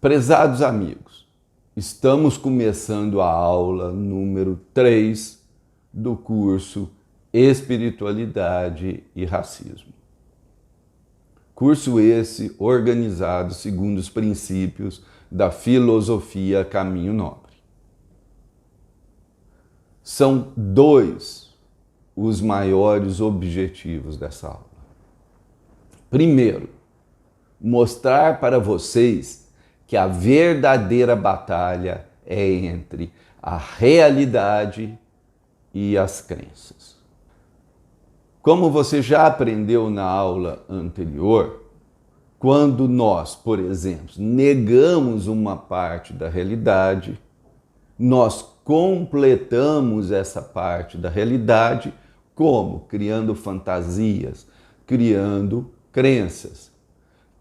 Prezados amigos, estamos começando a aula número 3 do curso Espiritualidade e Racismo. Curso esse organizado segundo os princípios da filosofia Caminho Nobre. São 2 os maiores objetivos dessa aula. Primeiro, mostrar para vocês que a verdadeira batalha é entre a realidade e as crenças. Como você já aprendeu na aula anterior, quando nós, por exemplo, negamos uma parte da realidade, nós completamos essa parte da realidade como? Criando fantasias, criando crenças,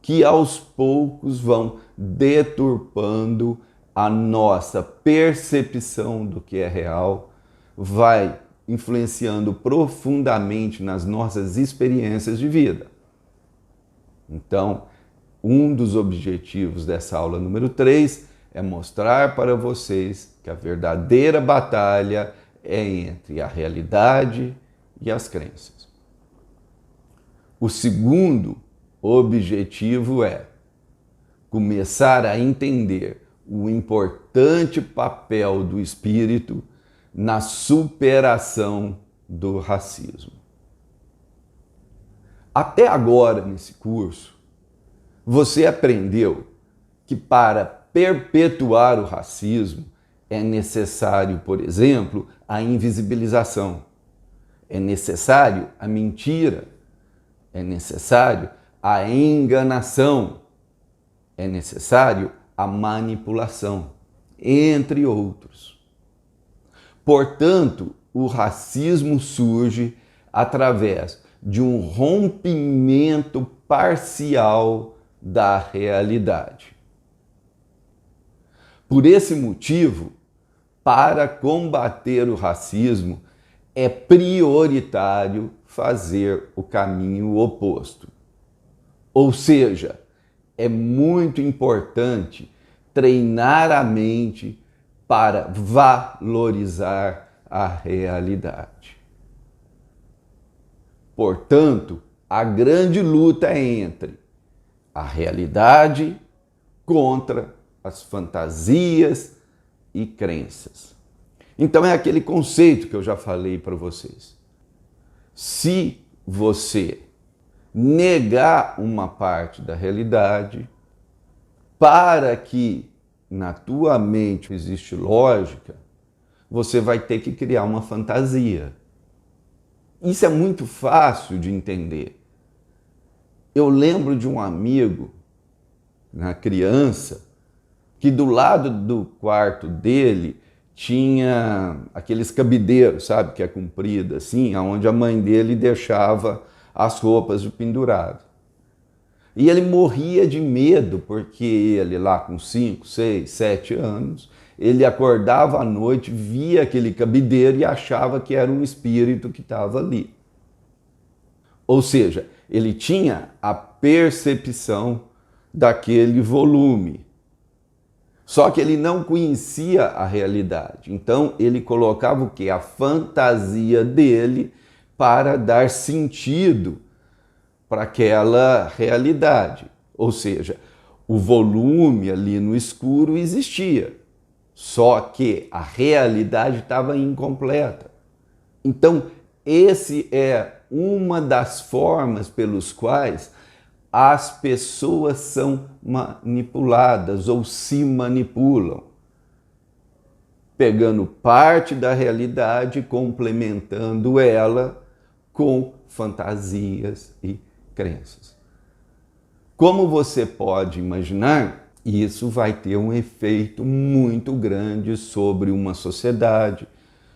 que aos poucos vão deturpando a nossa percepção do que é real, vai influenciando profundamente nas nossas experiências de vida. Então, um dos objetivos dessa aula número 3 é mostrar para vocês que a verdadeira batalha é entre a realidade e as crenças. O segundo objetivo é começar a entender o importante papel do espírito na superação do racismo. Até agora, nesse curso, você aprendeu que para perpetuar o racismo é necessário, por exemplo, a invisibilização, é necessário a mentira, é necessário a enganação, é necessário a manipulação, entre outros. Portanto, o racismo surge através de um rompimento parcial da realidade. Por esse motivo, para combater o racismo, é prioritário fazer o caminho oposto. Ou seja, é muito importante treinar a mente para valorizar a realidade. Portanto, a grande luta é entre a realidade contra as fantasias e crenças. Então é aquele conceito que eu já falei para vocês. Se você negar uma parte da realidade para que na tua mente existe lógica, você vai ter que criar uma fantasia. Isso é muito fácil de entender. Eu lembro de um amigo, na criança, que do lado do quarto dele tinha aqueles cabideiros, sabe, que é comprido assim, onde a mãe dele deixava as roupas de pendurado. E ele morria de medo, porque ele lá com 5, 6, 7 anos, ele acordava à noite, via aquele cabideiro e achava que era um espírito que estava ali. Ou seja, ele tinha a percepção daquele volume. Só que ele não conhecia a realidade. Então ele colocava o quê? A fantasia dele para dar sentido para aquela realidade. Ou seja, o volume ali no escuro existia, só que a realidade estava incompleta. Então, esse é uma das formas pelos quais as pessoas são manipuladas ou se manipulam, pegando parte da realidade e complementando ela com fantasias e crenças. Como você pode imaginar, isso vai ter um efeito muito grande sobre uma sociedade,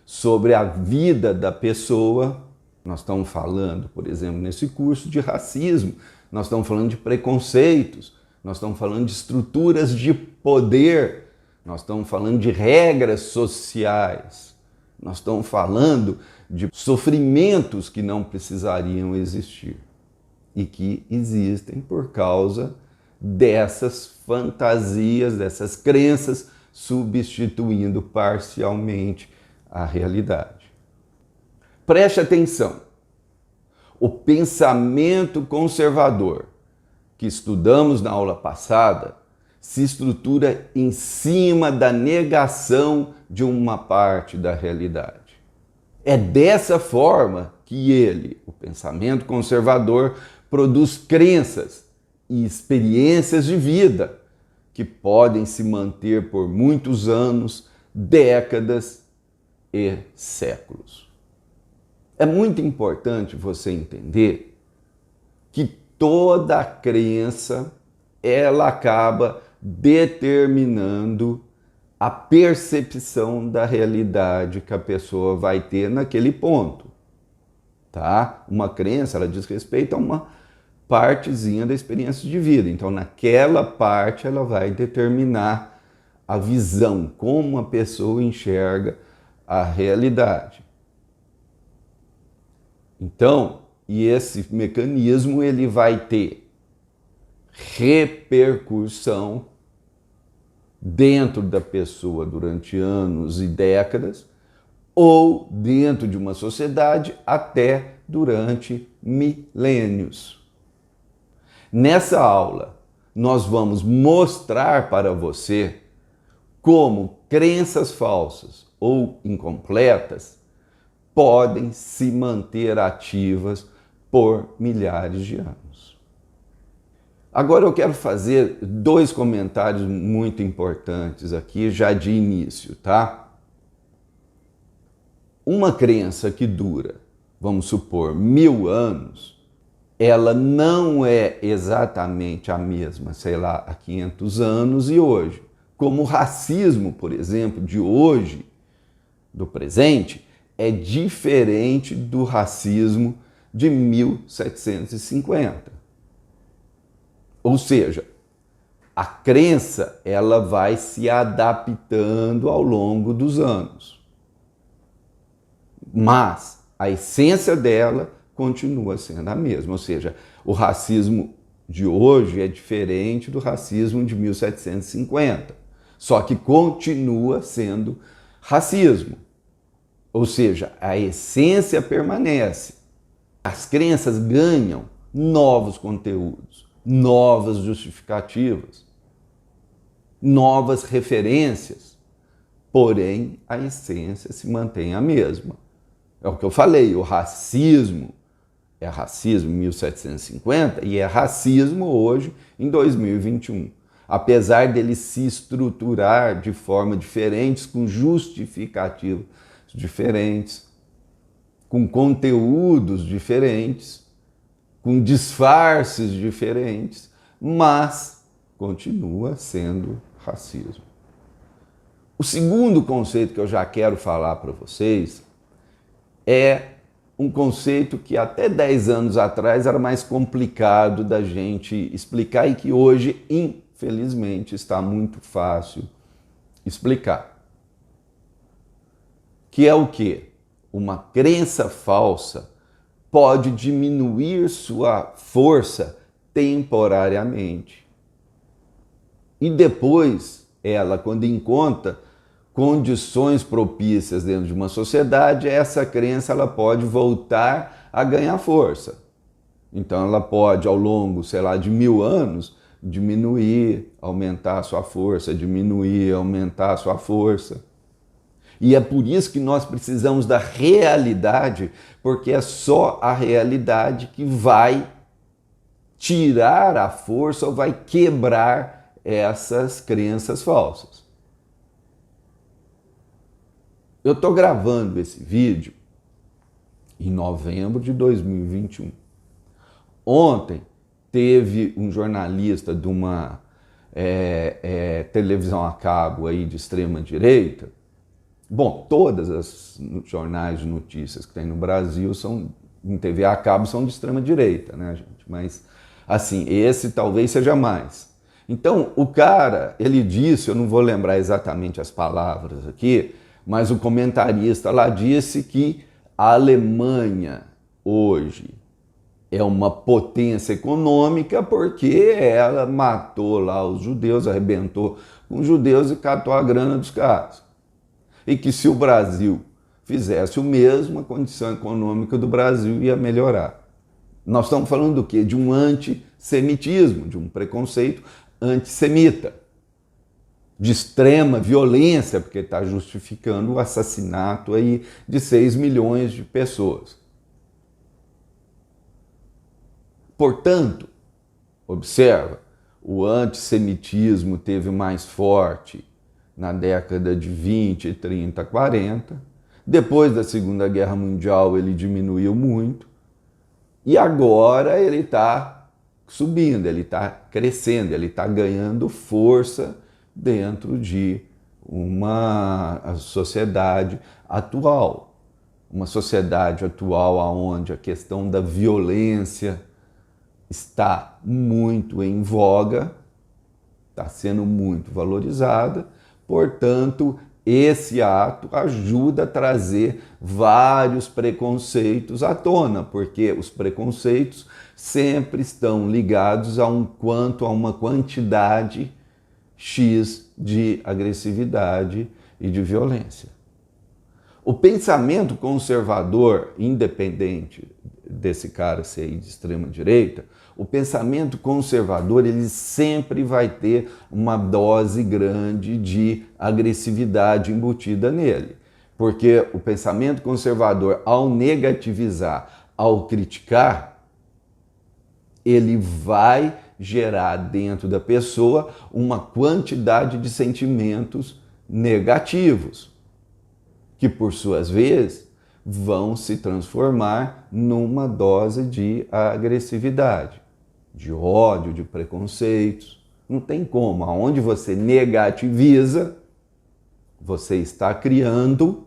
sobre a vida da pessoa. Nós estamos falando, por exemplo, nesse curso de racismo, nós estamos falando de preconceitos, nós estamos falando de estruturas de poder, nós estamos falando de regras sociais, nós estamos falando de sofrimentos que não precisariam existir e que existem por causa dessas fantasias, dessas crenças, substituindo parcialmente a realidade. Preste atenção. O pensamento conservador que estudamos na aula passada se estrutura em cima da negação de uma parte da realidade. É dessa forma que ele, o pensamento conservador, produz crenças e experiências de vida que podem se manter por muitos anos, décadas e séculos. É muito importante você entender que toda crença ela acaba determinando a percepção da realidade que a pessoa vai ter naquele ponto, tá? Uma crença, ela diz respeito a uma partezinha da experiência de vida. Então, naquela parte, ela vai determinar a visão, como a pessoa enxerga a realidade. Então, e esse mecanismo, ele vai ter repercussão dentro da pessoa durante anos e décadas, ou dentro de uma sociedade até durante milênios. Nessa aula, nós vamos mostrar para você como crenças falsas ou incompletas podem se manter ativas por milhares de anos. Agora eu quero fazer 2 comentários muito importantes aqui já de início, tá? Uma crença que dura, vamos supor, 1000 anos, ela não é exatamente a mesma, sei lá, há 500 anos e hoje. Como o racismo, por exemplo, de hoje, do presente, é diferente do racismo de 1750. Ou seja, a crença ela vai se adaptando ao longo dos anos. Mas a essência dela continua sendo a mesma. Ou seja, o racismo de hoje é diferente do racismo de 1750. Só que continua sendo racismo. Ou seja, a essência permanece. As crenças ganham novos conteúdos, novas justificativas, novas referências, porém a essência se mantém a mesma. É o que eu falei, o racismo é racismo em 1750 e é racismo hoje em 2021. Apesar dele se estruturar de forma diferente, com justificativas diferentes, com conteúdos diferentes, com disfarces diferentes, mas continua sendo racismo. O segundo conceito que eu já quero falar para vocês é um conceito que até 10 anos atrás era mais complicado da gente explicar e que hoje, infelizmente, está muito fácil explicar. Que é o quê? Uma crença falsa pode diminuir sua força temporariamente. E depois, ela, quando encontra condições propícias dentro de uma sociedade, essa crença ela pode voltar a ganhar força. Então ela pode, ao longo, sei lá, de 1000 anos, diminuir, aumentar a sua força, diminuir, aumentar a sua força. E é por isso que nós precisamos da realidade, porque é só a realidade que vai tirar a força ou vai quebrar essas crenças falsas. Eu estou gravando esse vídeo em novembro de 2021. Ontem teve um jornalista de uma televisão a cabo aí de extrema direita. Bom, todas as jornais de notícias que tem no Brasil são, em TV a cabo, são de extrema direita, né, gente? Mas, assim, esse talvez seja mais. Então, o cara, ele disse, eu não vou lembrar exatamente as palavras aqui, mas o comentarista lá disse que a Alemanha hoje é uma potência econômica porque ela matou lá os judeus, arrebentou com os judeus e catou a grana dos caras. E que se o Brasil fizesse o mesmo, a condição econômica do Brasil ia melhorar. Nós estamos falando do quê? De um antissemitismo, de um preconceito antissemita, de extrema violência, porque está justificando o assassinato aí de 6 milhões de pessoas. Portanto, observa, o antissemitismo teve mais forte na década de 20, 30, 40. Depois da Segunda Guerra Mundial ele diminuiu muito. E agora ele está subindo, ele está crescendo, ele está ganhando força dentro de uma sociedade atual. Uma sociedade atual onde a questão da violência está muito em voga, está sendo muito valorizada, portanto, esse ato ajuda a trazer vários preconceitos à tona, porque os preconceitos sempre estão ligados a uma quantidade X de agressividade e de violência. O pensamento conservador, independente desse cara ser de extrema direita, o pensamento conservador ele sempre vai ter uma dose grande de agressividade embutida nele. Porque o pensamento conservador, ao negativizar, ao criticar, ele vai gerar dentro da pessoa uma quantidade de sentimentos negativos, que por suas vezes vão se transformar numa dose de agressividade, de ódio, de preconceitos. Não tem como. Aonde você negativiza, você está criando,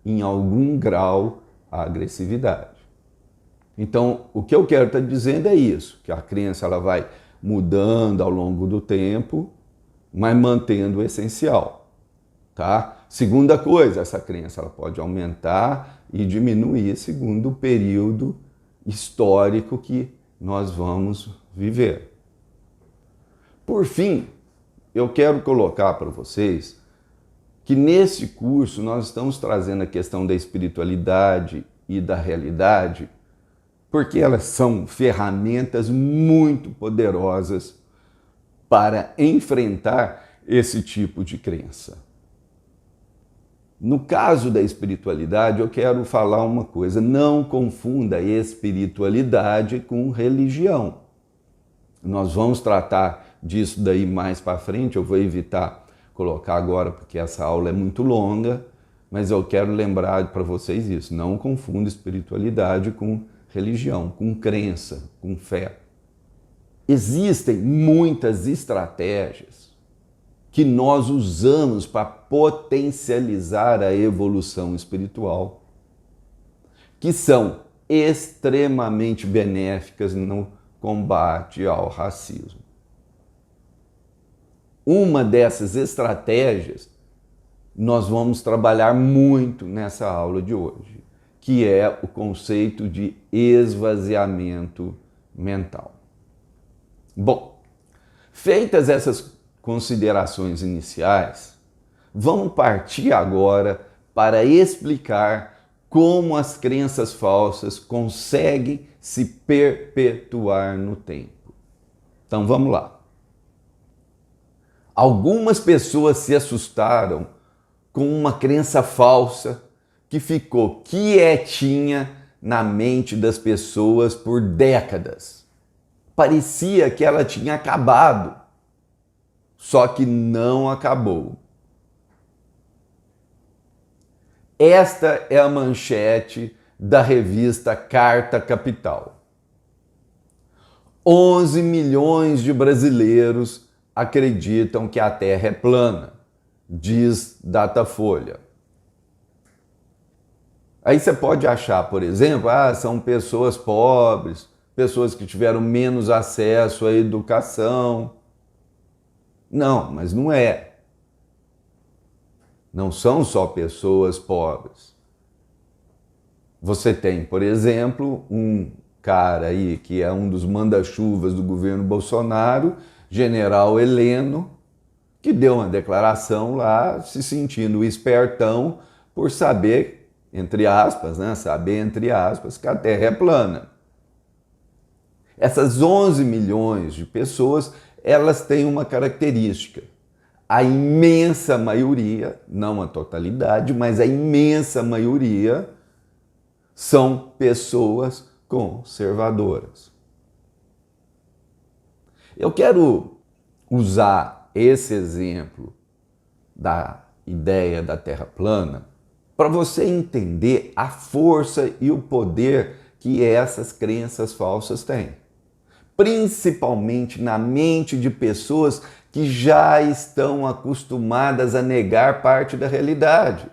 em algum grau, a agressividade. Então, o que eu quero estar dizendo é isso, que a crença ela vai mudando ao longo do tempo, mas mantendo o essencial, tá? Segunda coisa, essa crença ela pode aumentar e diminuir segundo o período histórico que nós vamos viver. Por fim, eu quero colocar para vocês que nesse curso nós estamos trazendo a questão da espiritualidade e da realidade, porque elas são ferramentas muito poderosas para enfrentar esse tipo de crença. No caso da espiritualidade, eu quero falar uma coisa: não confunda espiritualidade com religião. Nós vamos tratar disso daí mais para frente, eu vou evitar colocar agora porque essa aula é muito longa, mas eu quero lembrar para vocês isso: não confunda espiritualidade com religião, com crença, com fé. Existem muitas estratégias que nós usamos para potencializar a evolução espiritual, que são extremamente benéficas no combate ao racismo. Uma dessas estratégias nós vamos trabalhar muito nessa aula de hoje, que é o conceito de esvaziamento mental. Bom, feitas essas considerações iniciais, vamos partir agora para explicar como as crenças falsas conseguem se perpetuar no tempo. Então vamos lá. Algumas pessoas se assustaram com uma crença falsa que ficou quietinha na mente das pessoas por décadas. Parecia que ela tinha acabado, só que não acabou. Esta é a manchete da revista Carta Capital. 11 milhões de brasileiros acreditam que a Terra é plana, diz Datafolha. Aí você pode achar, por exemplo, são pessoas pobres, pessoas que tiveram menos acesso à educação. Não, mas não é. Não são só pessoas pobres. Você tem, por exemplo, um cara aí que é um dos manda-chuvas do governo Bolsonaro, General Heleno, que deu uma declaração lá se sentindo espertão por saber, entre aspas, né, saber entre aspas, que a Terra é plana. Essas 11 milhões de pessoas, elas têm uma característica. A imensa maioria, não a totalidade, mas a imensa maioria são pessoas conservadoras. Eu quero usar esse exemplo da ideia da Terra plana para você entender a força e o poder que essas crenças falsas têm. Principalmente na mente de pessoas que já estão acostumadas a negar parte da realidade.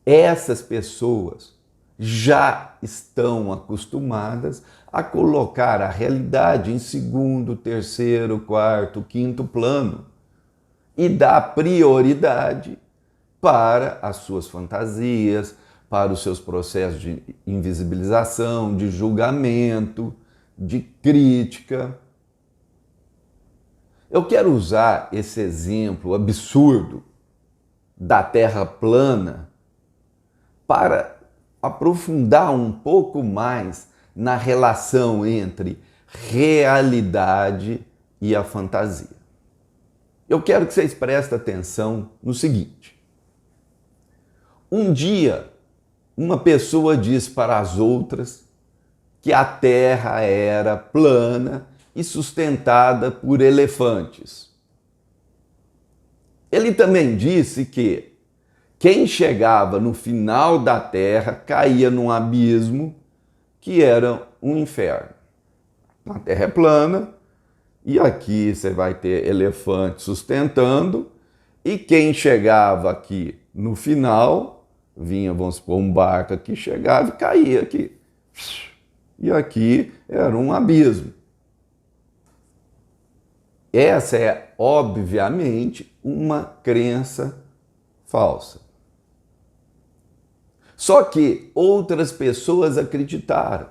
Essas pessoas já estão acostumadas a colocar a realidade em segundo, terceiro, quarto, quinto plano e dar prioridade para as suas fantasias, para os seus processos de invisibilização, de julgamento, de crítica. Eu quero usar esse exemplo absurdo da Terra plana para aprofundar um pouco mais na relação entre realidade e a fantasia. Eu quero que vocês prestem atenção no seguinte. Um dia, uma pessoa disse para as outras que a Terra era plana e sustentada por elefantes. Ele também disse que quem chegava no final da Terra caía num abismo que era um inferno. A Terra é plana e aqui você vai ter elefantes sustentando e quem chegava aqui no final, vinha, vamos supor, um barco aqui, chegava e caía aqui. E aqui era um abismo. Essa é, obviamente, uma crença falsa. Só que outras pessoas acreditaram.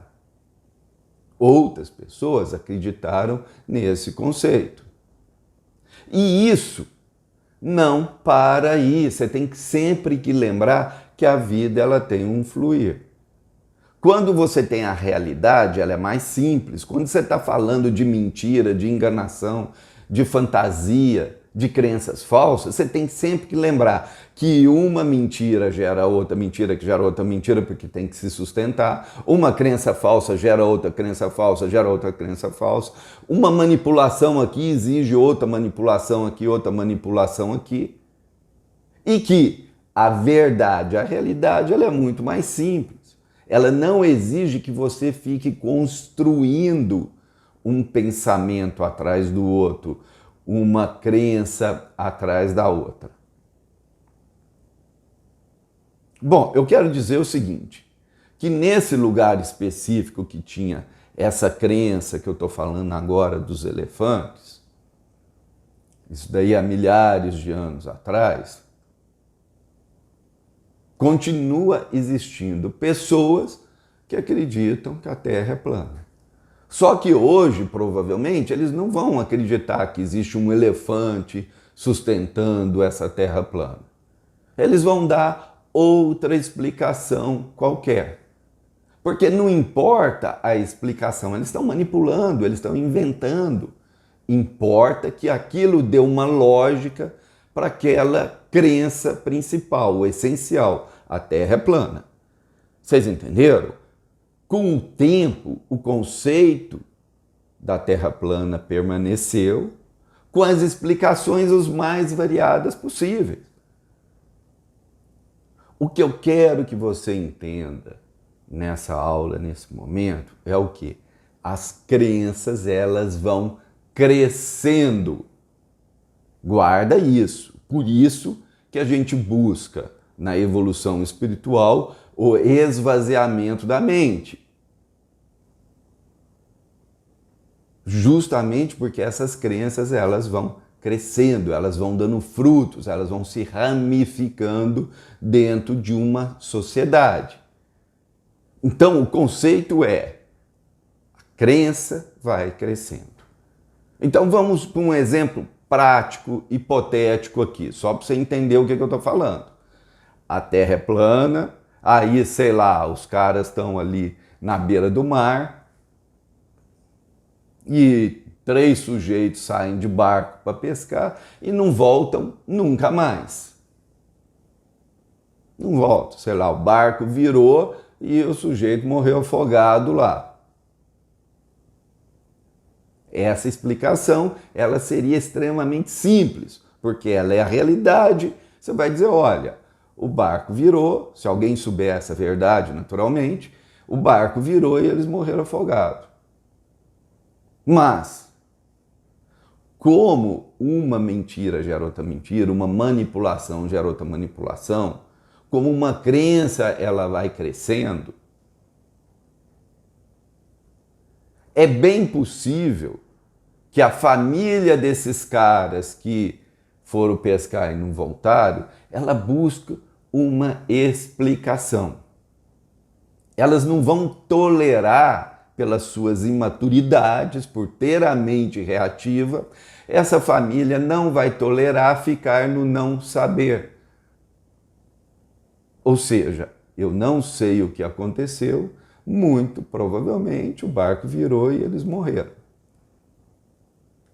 Outras pessoas acreditaram nesse conceito. E isso não para aí. Você tem que sempre que lembrar que a vida ela tem um fluir. Quando você tem a realidade, ela é mais simples. Quando você está falando de mentira, de enganação, de fantasia, de crenças falsas, você tem sempre que lembrar que uma mentira gera outra mentira, que gera outra mentira, porque tem que se sustentar. Uma crença falsa gera outra crença falsa, gera outra crença falsa. Uma manipulação aqui exige outra manipulação aqui, outra manipulação aqui. E que a verdade, a realidade, ela é muito mais simples. Ela não exige que você fique construindo um pensamento atrás do outro, uma crença atrás da outra. Bom, eu quero dizer o seguinte, que nesse lugar específico que tinha essa crença que eu estou falando agora dos elefantes, isso daí há milhares de anos atrás, continua existindo pessoas que acreditam que a Terra é plana. Só que hoje, provavelmente, eles não vão acreditar que existe um elefante sustentando essa Terra plana. Eles vão dar outra explicação qualquer. Porque não importa a explicação, eles estão manipulando, eles estão inventando. Importa que aquilo dê uma lógica para aquela crença principal, o essencial. A Terra é plana. Vocês entenderam? Com o tempo, o conceito da Terra plana permaneceu com as explicações os mais variadas possíveis. O que eu quero que você entenda nessa aula, nesse momento, é o quê? As crenças, elas vão crescendo. Guarda isso. Por isso que a gente busca na evolução espiritual o esvaziamento da mente. Justamente porque essas crenças elas vão crescendo, elas vão dando frutos, elas vão se ramificando dentro de uma sociedade. Então, o conceito é: a crença vai crescendo. Então, vamos para um exemplo prático, hipotético aqui, só para você entender o que eu estou falando. A Terra é plana, aí, sei lá, os caras estão ali na beira do mar e 3 sujeitos saem de barco para pescar e não voltam nunca mais. Não voltam, sei lá, o barco virou e o sujeito morreu afogado lá. Essa explicação, ela seria extremamente simples, porque ela é a realidade. Você vai dizer, olha, o barco virou, se alguém souber essa verdade, naturalmente, o barco virou e eles morreram afogados. Mas, como uma mentira gera outra mentira, uma manipulação gera outra manipulação, como uma crença ela vai crescendo, é bem possível que a família desses caras que foram pescar e não voltaram, ela busca uma explicação. Elas não vão tolerar, pelas suas imaturidades, por ter a mente reativa, essa família não vai tolerar ficar no não saber. Ou seja, eu não sei o que aconteceu, muito provavelmente o barco virou e eles morreram.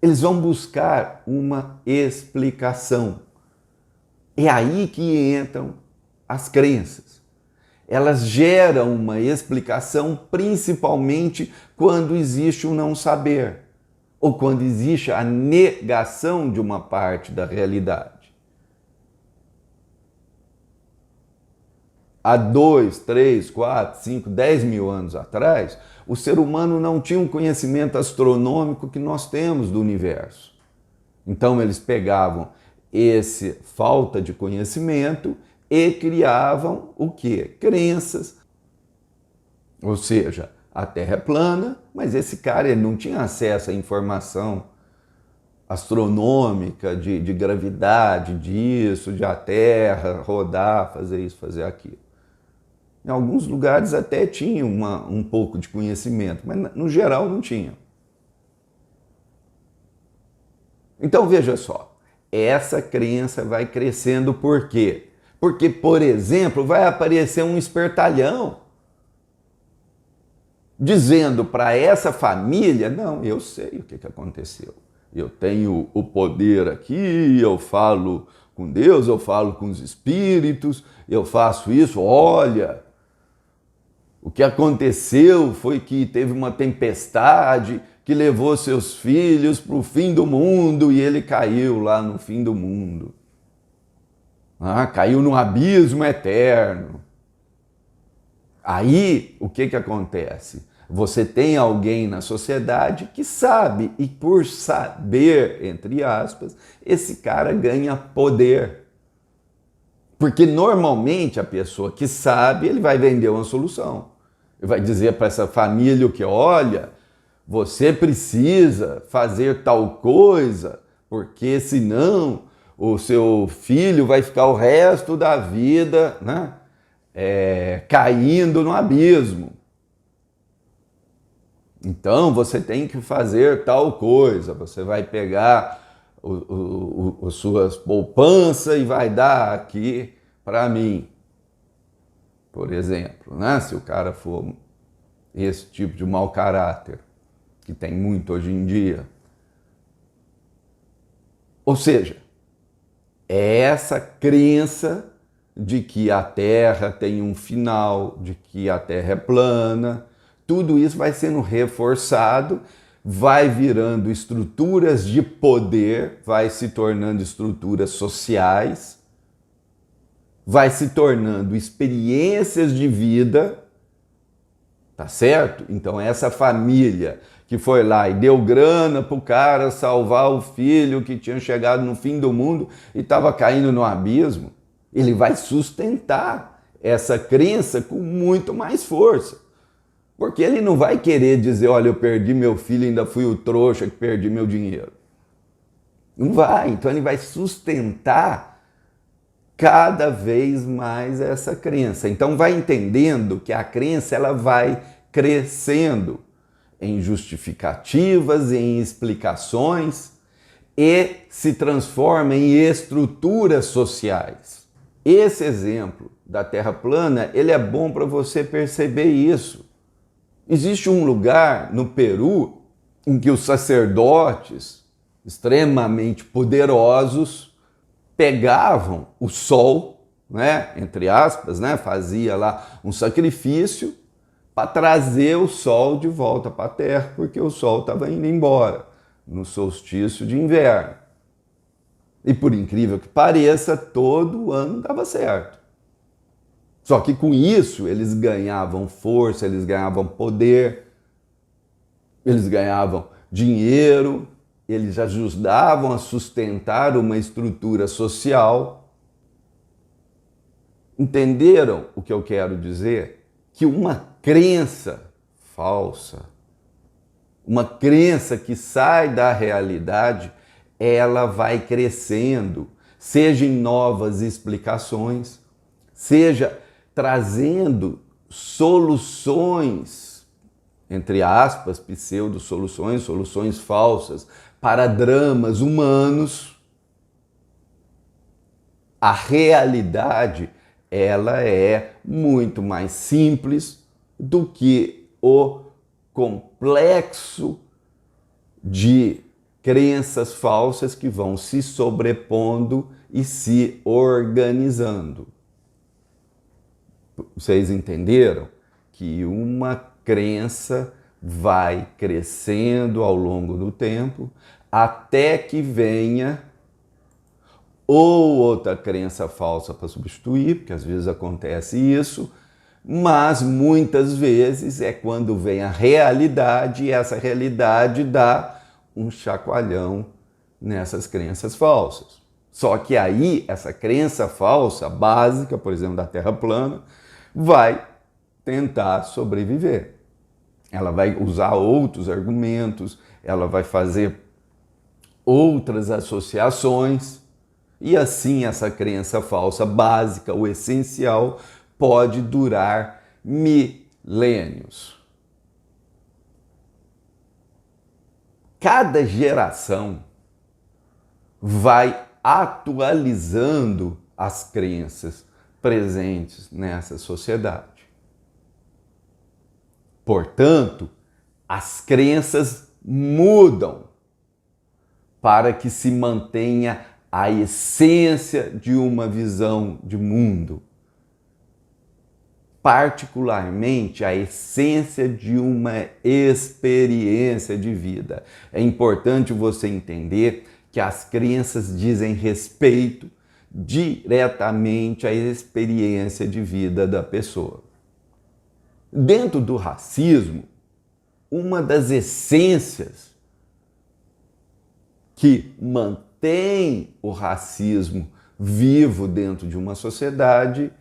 Eles vão buscar uma explicação. É aí que entram as crenças. Elas geram uma explicação principalmente quando existe o não saber, ou quando existe a negação de uma parte da realidade. Há 2, 3, 4, 5, 10 mil anos atrás, o ser humano não tinha um conhecimento astronômico que nós temos do universo. Então eles pegavam essa falta de conhecimento e criavam o quê? Crenças. Ou seja, a Terra é plana, mas esse cara ele não tinha acesso à informação astronômica de gravidade, disso, de a Terra rodar, fazer isso, fazer aquilo. Em alguns lugares até tinha um pouco de conhecimento, mas no geral não tinha. Então veja só, essa crença vai crescendo por quê? Porque, por exemplo, vai aparecer um espertalhão dizendo para essa família, não, eu sei o que aconteceu. Eu tenho o poder aqui, eu falo com Deus, eu falo com os espíritos, eu faço isso, olha... O que aconteceu foi que teve uma tempestade que levou seus filhos para o fim do mundo e ele caiu lá no fim do mundo. Caiu num abismo eterno. Aí, o que acontece? Você tem alguém na sociedade que sabe, e por saber, entre aspas, esse cara ganha poder. Porque normalmente a pessoa que sabe, ele vai vender uma solução. Ele vai dizer para essa família o que, olha, você precisa fazer tal coisa, porque senão o seu filho vai ficar o resto da vida, né, caindo no abismo. Então você tem que fazer tal coisa, você vai pegar as suas poupanças e vai dar aqui para mim. Por exemplo, né? Se o cara for esse tipo de mau caráter, que tem muito hoje em dia. Ou seja, é essa crença de que a Terra tem um final, de que a Terra é plana, tudo isso vai sendo reforçado, vai virando estruturas de poder, vai se tornando estruturas sociais, vai se tornando experiências de vida, tá certo? Então essa família que foi lá e deu grana pro cara salvar o filho que tinha chegado no fim do mundo e estava caindo no abismo, ele vai sustentar essa crença com muito mais força. Porque ele não vai querer dizer, olha, eu perdi meu filho e ainda fui o trouxa que perdi meu dinheiro. Não vai. Então ele vai sustentar cada vez mais essa crença. Então vai entendendo que a crença ela vai crescendo em justificativas, em explicações e se transforma em estruturas sociais. Esse exemplo da Terra plana, ele é bom para você perceber isso. Existe um lugar no Peru em que os sacerdotes extremamente poderosos pegavam o sol, né, entre aspas, né, fazia lá um sacrifício para trazer o sol de volta para a Terra, porque o sol estava indo embora no solstício de inverno. E por incrível que pareça, todo ano dava certo. Só que com isso eles ganhavam força, eles ganhavam poder, eles ganhavam dinheiro, eles ajudavam a sustentar uma estrutura social. Entenderam o que eu quero dizer? Que uma crença falsa, uma crença que sai da realidade, ela vai crescendo, seja em novas explicações, seja trazendo soluções, entre aspas, pseudo-soluções, soluções falsas, para dramas humanos. A realidade, ela é muito mais simples do que o complexo de crenças falsas que vão se sobrepondo e se organizando. Vocês entenderam que uma crença vai crescendo ao longo do tempo até que venha ou outra crença falsa para substituir, porque às vezes acontece isso, mas muitas vezes é quando vem a realidade e essa realidade dá um chacoalhão nessas crenças falsas. Só que aí essa crença falsa básica, por exemplo, da Terra plana, vai tentar sobreviver. Ela vai usar outros argumentos, ela vai fazer outras associações, e assim essa crença falsa básica, o essencial, pode durar milênios. Cada geração vai atualizando as crenças presentes nessa sociedade. Portanto, as crenças mudam para que se mantenha a essência de uma visão de mundo, particularmente a essência de uma experiência de vida. É importante você entender que as crenças dizem respeito diretamente à experiência de vida da pessoa. Dentro do racismo, uma das essências que mantém o racismo vivo dentro de uma sociedade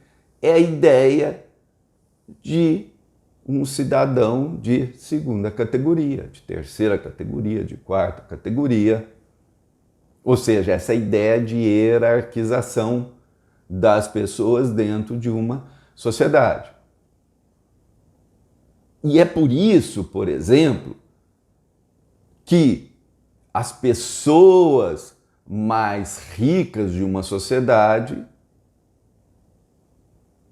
é a ideia de um cidadão de segunda categoria, de terceira categoria, de quarta categoria. Ou seja, essa ideia de hierarquização das pessoas dentro de uma sociedade. E é por isso, por exemplo, que as pessoas mais ricas de uma sociedade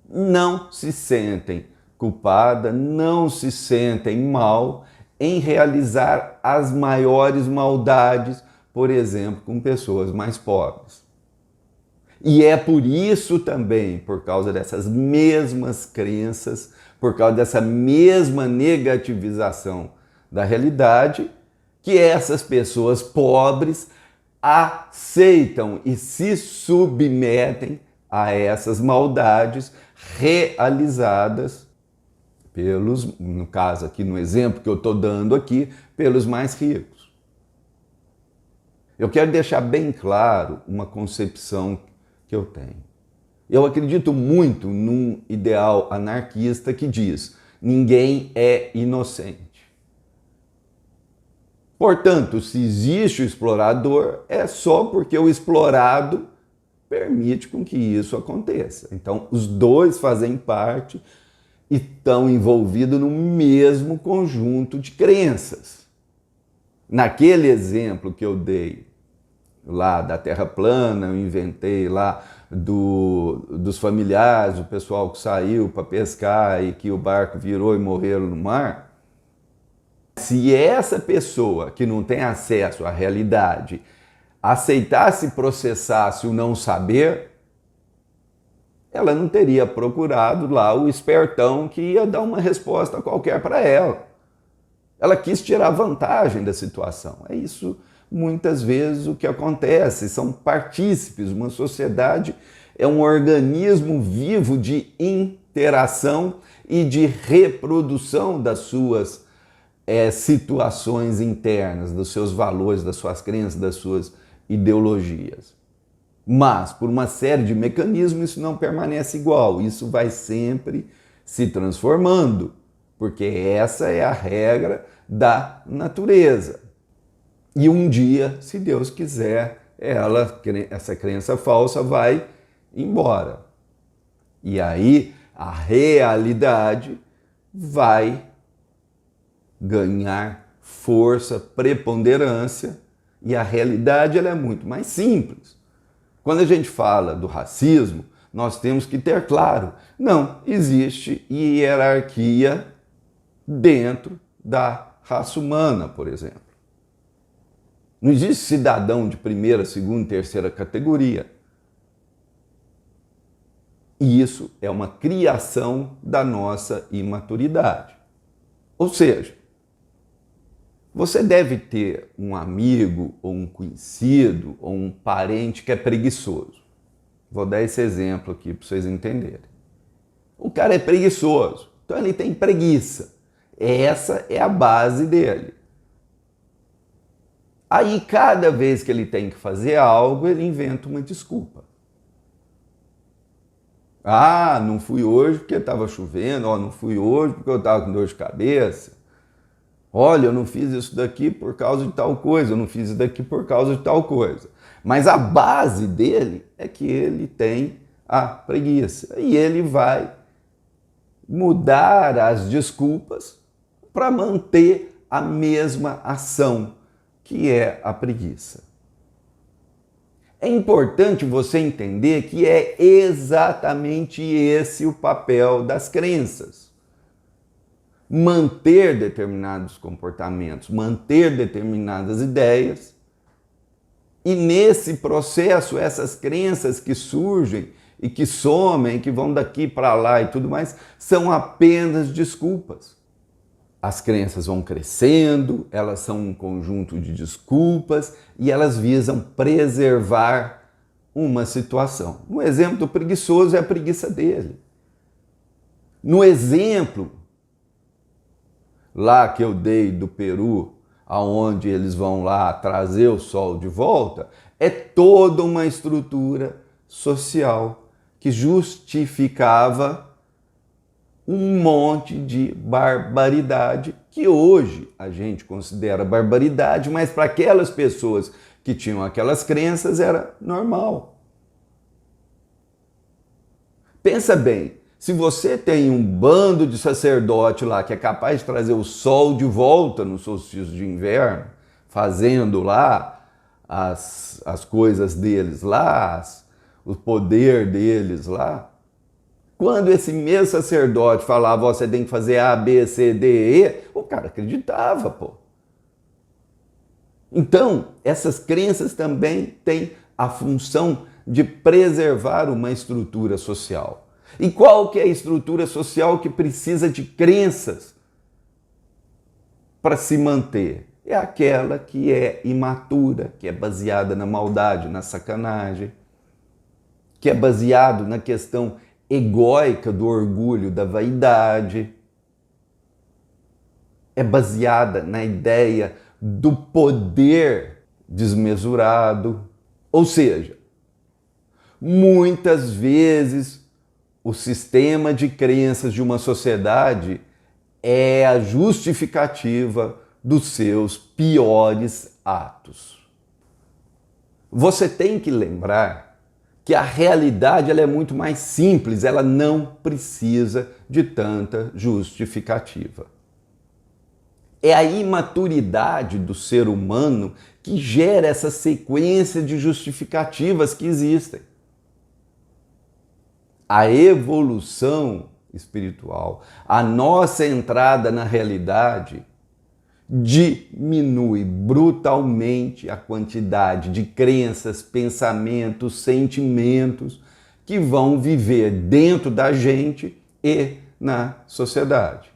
não se sentem culpadas, não se sentem mal em realizar as maiores maldades, por exemplo, com pessoas mais pobres. E é por isso também, por causa dessas mesmas crenças, por causa dessa mesma negativização da realidade, que essas pessoas pobres aceitam e se submetem a essas maldades realizadas pelos, no caso aqui no exemplo que eu estou dando aqui, pelos mais ricos. Eu quero deixar bem claro uma concepção que eu tenho. Eu acredito muito num ideal anarquista que diz: ninguém é inocente. Portanto, se existe o explorador, é só porque o explorado permite com que isso aconteça. Então, os dois fazem parte e estão envolvidos no mesmo conjunto de crenças. Naquele exemplo que eu dei lá da Terra plana, eu inventei lá dos familiares, o pessoal que saiu para pescar e que o barco virou e morreram no mar. Se essa pessoa que não tem acesso à realidade aceitasse e processasse o não saber, ela não teria procurado lá o espertão que ia dar uma resposta qualquer para ela. Ela quis tirar vantagem da situação. É isso muitas vezes o que acontece, são partícipes. Uma sociedade é um organismo vivo de interação e de reprodução das suas situações internas, dos seus valores, das suas crenças, das suas ideologias. Mas, por uma série de mecanismos, isso não permanece igual. Isso vai sempre se transformando, porque essa é a regra da natureza. E um dia, se Deus quiser, essa crença falsa vai embora. E aí a realidade vai ganhar força, preponderância, e a realidade ela é muito mais simples. Quando a gente fala do racismo, nós temos que ter claro, não existe hierarquia dentro da raça humana, por exemplo. Não existe cidadão de primeira, segunda, terceira categoria. E isso é uma criação da nossa imaturidade. Ou seja, você deve ter um amigo, ou um conhecido, ou um parente que é preguiçoso. Vou dar esse exemplo aqui para vocês entenderem. O cara é preguiçoso, então ele tem preguiça. Essa é a base dele. Aí, cada vez que ele tem que fazer algo, ele inventa uma desculpa. Ah, não fui hoje porque estava chovendo, ó, não fui hoje porque eu estava com dor de cabeça. Olha, eu não fiz isso daqui por causa de tal coisa, eu não fiz isso daqui por causa de tal coisa. Mas a base dele é que ele tem a preguiça. E ele vai mudar as desculpas para manter a mesma ação, que é a preguiça. É importante você entender que é exatamente esse o papel das crenças. Manter determinados comportamentos, manter determinadas ideias. E nesse processo, essas crenças que surgem e que somem, que vão daqui para lá e tudo mais, são apenas desculpas. As crenças vão crescendo, elas são um conjunto de desculpas e elas visam preservar uma situação. No exemplo do preguiçoso é a preguiça dele. No exemplo lá que eu dei do Peru, aonde eles vão lá trazer o sol de volta, é toda uma estrutura social que justificava um monte de barbaridade que hoje a gente considera barbaridade, mas para aquelas pessoas que tinham aquelas crenças era normal. Pensa bem, se você tem um bando de sacerdote lá que é capaz de trazer o sol de volta no solstício de inverno, fazendo lá as coisas deles lá, o poder deles lá, quando esse mesmo sacerdote falava, você tem que fazer A, B, C, D, E, o cara acreditava, pô. Então, essas crenças também têm a função de preservar uma estrutura social. E qual que é a estrutura social que precisa de crenças para se manter? É aquela que é imatura, que é baseada na maldade, na sacanagem, que é baseado na questão egóica do orgulho, da vaidade, é baseada na ideia do poder desmesurado. Ou seja, muitas vezes o sistema de crenças de uma sociedade é a justificativa dos seus piores atos. Você tem que lembrar que a realidade ela é muito mais simples, ela não precisa de tanta justificativa. É a imaturidade do ser humano que gera essa sequência de justificativas que existem. A evolução espiritual, a nossa entrada na realidade, diminui brutalmente a quantidade de crenças, pensamentos, sentimentos que vão viver dentro da gente e na sociedade.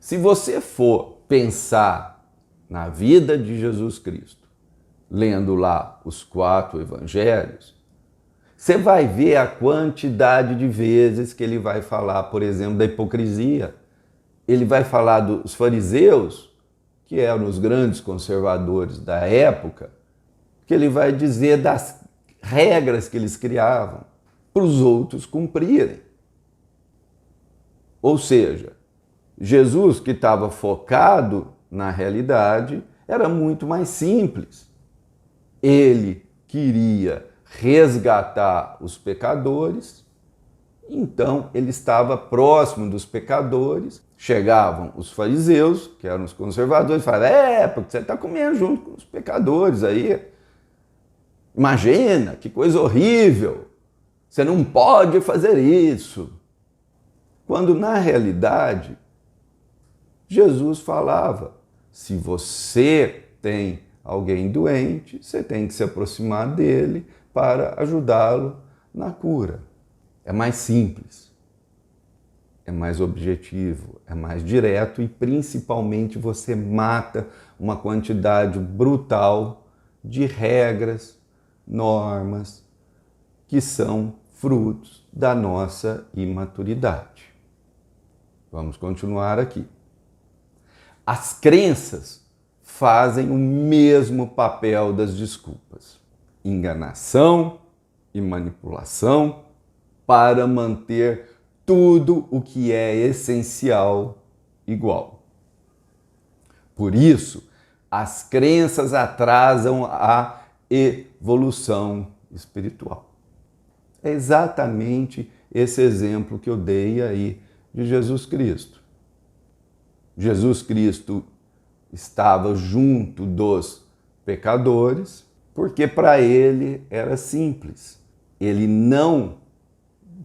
Se você for pensar na vida de Jesus Cristo, lendo lá os 4 evangelhos, você vai ver a quantidade de vezes que ele vai falar, por exemplo, da hipocrisia. Ele vai falar dos fariseus, que eram os grandes conservadores da época, que ele vai dizer das regras que eles criavam para os outros cumprirem. Ou seja, Jesus, que estava focado na realidade, era muito mais simples. Ele queria resgatar os pecadores, então ele estava próximo dos pecadores. Chegavam os fariseus, que eram os conservadores, e falavam, porque você está comendo junto com os pecadores aí. Imagina, que coisa horrível, você não pode fazer isso. Quando na realidade, Jesus falava, se você tem alguém doente, você tem que se aproximar dele para ajudá-lo na cura. É mais simples, é mais objetivo, é mais direto e principalmente você mata uma quantidade brutal de regras, normas que são frutos da nossa imaturidade. Vamos continuar aqui. As crenças fazem o mesmo papel das desculpas. Enganação e manipulação para manter tudo o que é essencial igual. Por isso, as crenças atrasam a evolução espiritual. É exatamente esse exemplo que eu dei aí de Jesus Cristo. Jesus Cristo estava junto dos pecadores porque para ele era simples. Ele não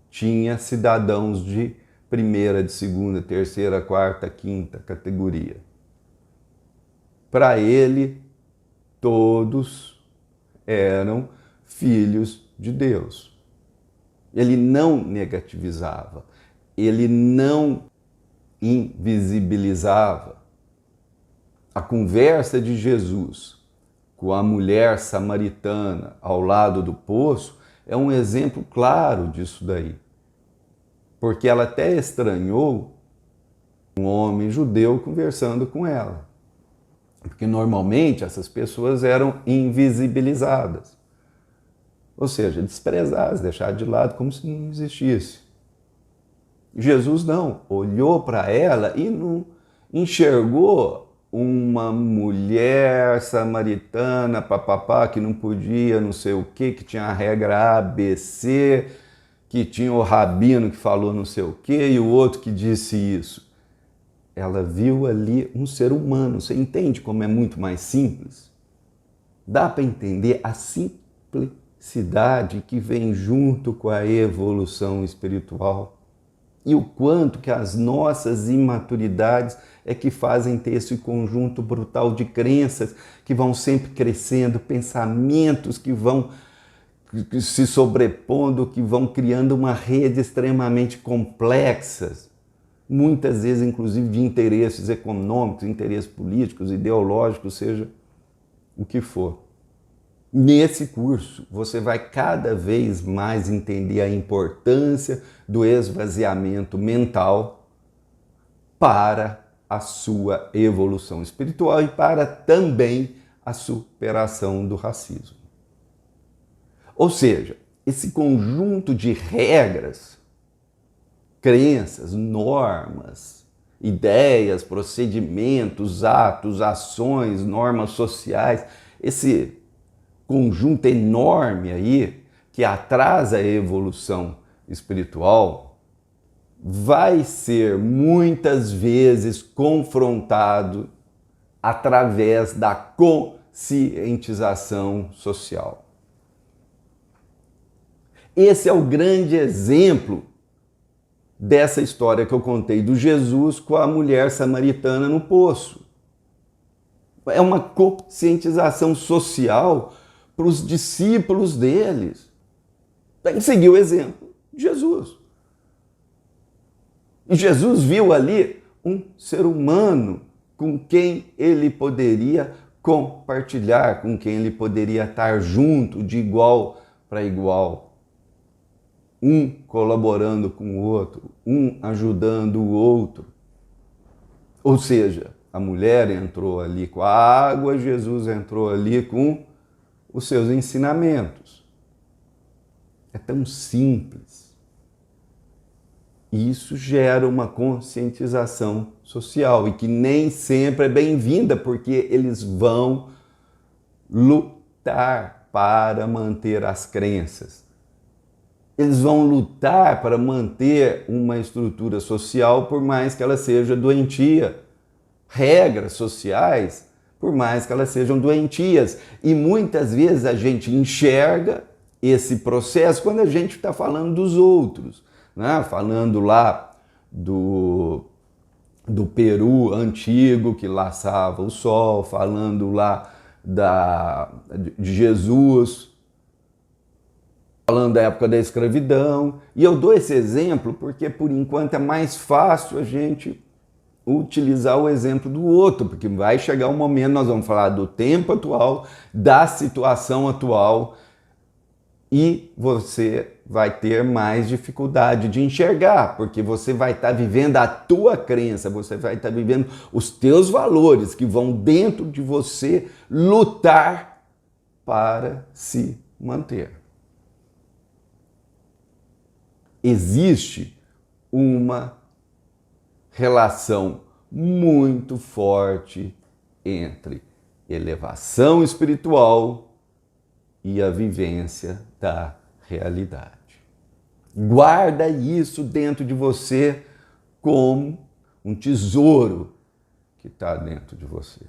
tinha cidadãos de primeira, de segunda, terceira, quarta, quinta categoria. Para ele, todos eram filhos de Deus. Ele não negativizava, ele não invisibilizava. A conversa de Jesus com a mulher samaritana ao lado do poço é um exemplo claro disso daí. Porque ela até estranhou um homem judeu conversando com ela. Porque normalmente essas pessoas eram invisibilizadas. Ou seja, desprezadas, deixadas de lado como se não existisse. Jesus não, olhou para ela e não enxergou uma mulher samaritana, papapá, que não podia não sei o quê, que tinha a regra A, B, C, que tinha o rabino que falou não sei o quê e o outro que disse isso. Ela viu ali um ser humano. Você entende como é muito mais simples? Dá para entender a simplicidade que vem junto com a evolução espiritual e o quanto que as nossas imaturidades é que fazem ter esse conjunto brutal de crenças que vão sempre crescendo, pensamentos que vão se sobrepondo, que vão criando uma rede extremamente complexa, muitas vezes inclusive de interesses econômicos, interesses políticos, ideológicos, seja o que for. Nesse curso, você vai cada vez mais entender a importância do esvaziamento mental para a sua evolução espiritual e para também a superação do racismo. Ou seja, esse conjunto de regras, crenças, normas, ideias, procedimentos, atos, ações, normas sociais, esse conjunto enorme aí que atrasa a evolução espiritual, vai ser muitas vezes confrontado através da conscientização social. Esse é o grande exemplo dessa história que eu contei do Jesus com a mulher samaritana no poço. É uma conscientização social para os discípulos deles. Tem que seguir o exemplo de Jesus. E Jesus viu ali um ser humano com quem ele poderia compartilhar, com quem ele poderia estar junto, de igual para igual. Um colaborando com o outro, um ajudando o outro. Ou seja, a mulher entrou ali com a água, Jesus entrou ali com os seus ensinamentos. É tão simples. E isso gera uma conscientização social e que nem sempre é bem-vinda, porque eles vão lutar para manter as crenças. Eles vão lutar para manter uma estrutura social, por mais que ela seja doentia. Regras sociais, por mais que elas sejam doentias. E muitas vezes a gente enxerga esse processo quando a gente está falando dos outros, né? Falando lá do Peru antigo que laçava o sol, falando lá de Jesus, falando da época da escravidão. E eu dou esse exemplo porque, por enquanto, é mais fácil a gente utilizar o exemplo do outro, porque vai chegar um momento, nós vamos falar do tempo atual, da situação atual, e você vai ter mais dificuldade de enxergar, porque você vai estar vivendo a tua crença, você vai estar vivendo os teus valores que vão dentro de você lutar para se manter. Existe uma relação muito forte entre elevação espiritual e a vivência da realidade. Guarda isso dentro de você como um tesouro que está dentro de você.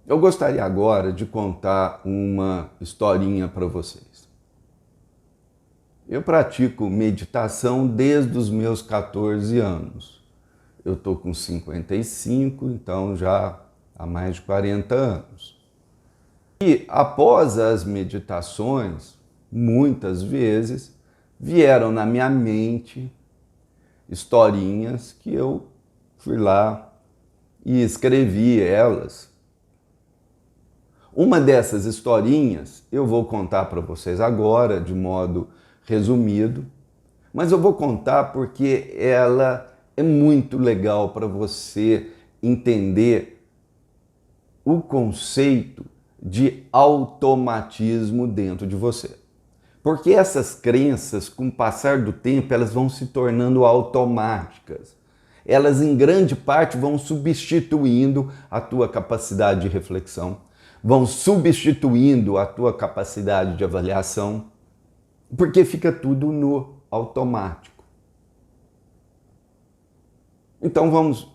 Eu gostaria agora de contar uma historinha para vocês. Eu pratico meditação desde os meus 14 anos. Eu estou com 55, então já há mais de 40 anos. E após as meditações, muitas vezes, vieram na minha mente historinhas que eu fui lá e escrevi elas. Uma dessas historinhas eu vou contar para vocês agora, de modo resumido, mas eu vou contar porque ela é muito legal para você entender o conceito de automatismo dentro de você. Porque essas crenças, com o passar do tempo, elas vão se tornando automáticas. Elas, em grande parte, vão substituindo a tua capacidade de reflexão, vão substituindo a tua capacidade de avaliação, porque fica tudo no automático. Então vamos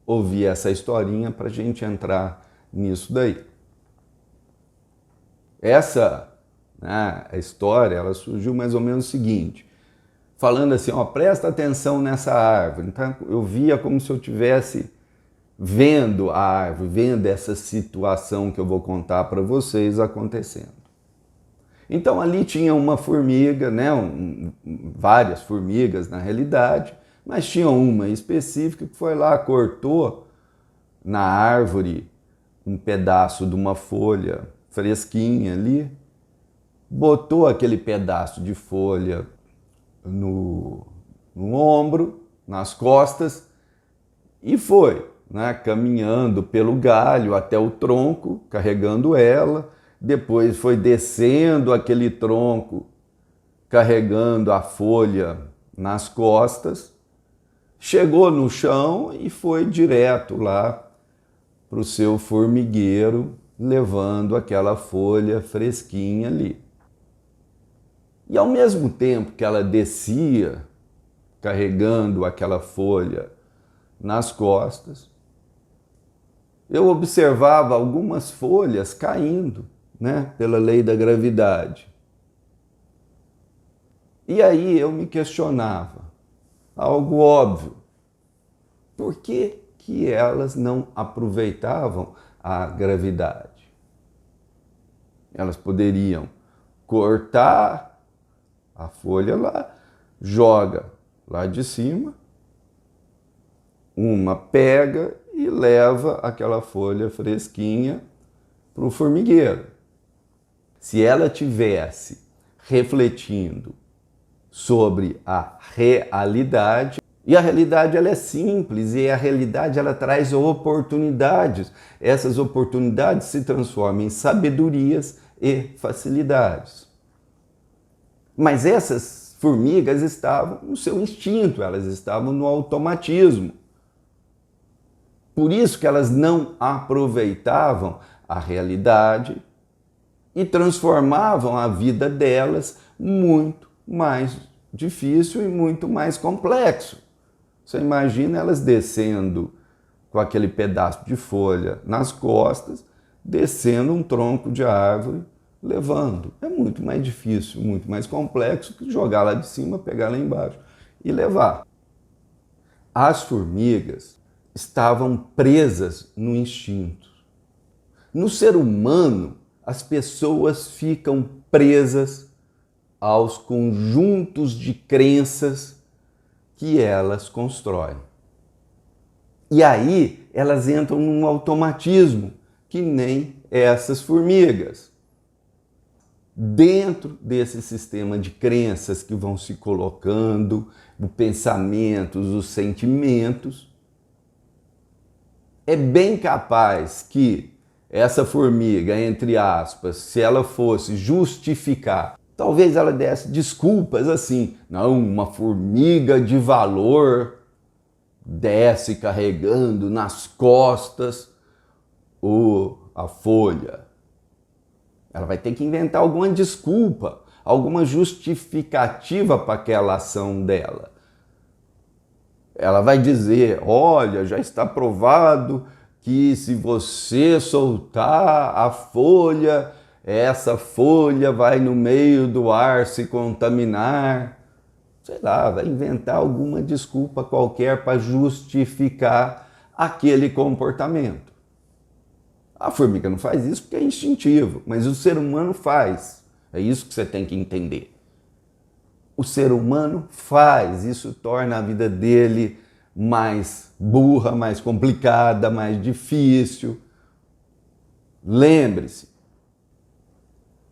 ouvir essa historinha para a gente entrar nisso daí. Essa a história, ela surgiu mais ou menos o seguinte, falando assim, ó, presta atenção nessa árvore. Então eu via como se eu estivesse vendo a árvore, vendo essa situação que eu vou contar para vocês acontecendo. Então ali tinha uma formiga, né, várias formigas na realidade, mas tinha uma específica que foi lá, cortou na árvore um pedaço de uma folha fresquinha ali, botou aquele pedaço de folha no ombro, nas costas, e foi, né, caminhando pelo galho até o tronco, carregando ela. Depois foi descendo aquele tronco, carregando a folha nas costas, chegou no chão e foi direto lá para o seu formigueiro, levando aquela folha fresquinha ali. E ao mesmo tempo que ela descia, carregando aquela folha nas costas, eu observava algumas folhas caindo, né, pela lei da gravidade. E aí eu me questionava, algo óbvio, por que que elas não aproveitavam a gravidade? Elas poderiam cortar a folha lá, joga lá de cima, uma pega e leva aquela folha fresquinha para o formigueiro. Se ela tivesse refletindo sobre a realidade, e a realidade ela é simples, e a realidade ela traz oportunidades. Essas oportunidades se transformam em sabedorias e facilidades. Mas essas formigas estavam no seu instinto, elas estavam no automatismo. Por isso que elas não aproveitavam a realidade e transformavam a vida delas muito mais difícil e muito mais complexo. Você imagina elas descendo com aquele pedaço de folha nas costas, descendo um tronco de árvore, levando. É muito mais difícil, muito mais complexo que jogar lá de cima, pegar lá embaixo e levar. As formigas estavam presas no instinto. No ser humano, as pessoas ficam presas aos conjuntos de crenças que elas constroem. E aí elas entram num automatismo, que nem essas formigas. Dentro desse sistema de crenças que vão se colocando, os pensamentos, os sentimentos, é bem capaz que essa formiga, entre aspas, se ela fosse justificar, talvez ela desse desculpas assim, não, uma formiga de valor desce carregando nas costas a folha. Ela vai ter que inventar alguma desculpa, alguma justificativa para aquela ação dela. Ela vai dizer, olha, já está provado que se você soltar a folha, essa folha vai no meio do ar se contaminar. Sei lá, vai inventar alguma desculpa qualquer para justificar aquele comportamento. A formiga não faz isso porque é instintivo, mas o ser humano faz. É isso que você tem que entender. O ser humano faz, isso torna a vida dele mais burra, mais complicada, mais difícil. Lembre-se,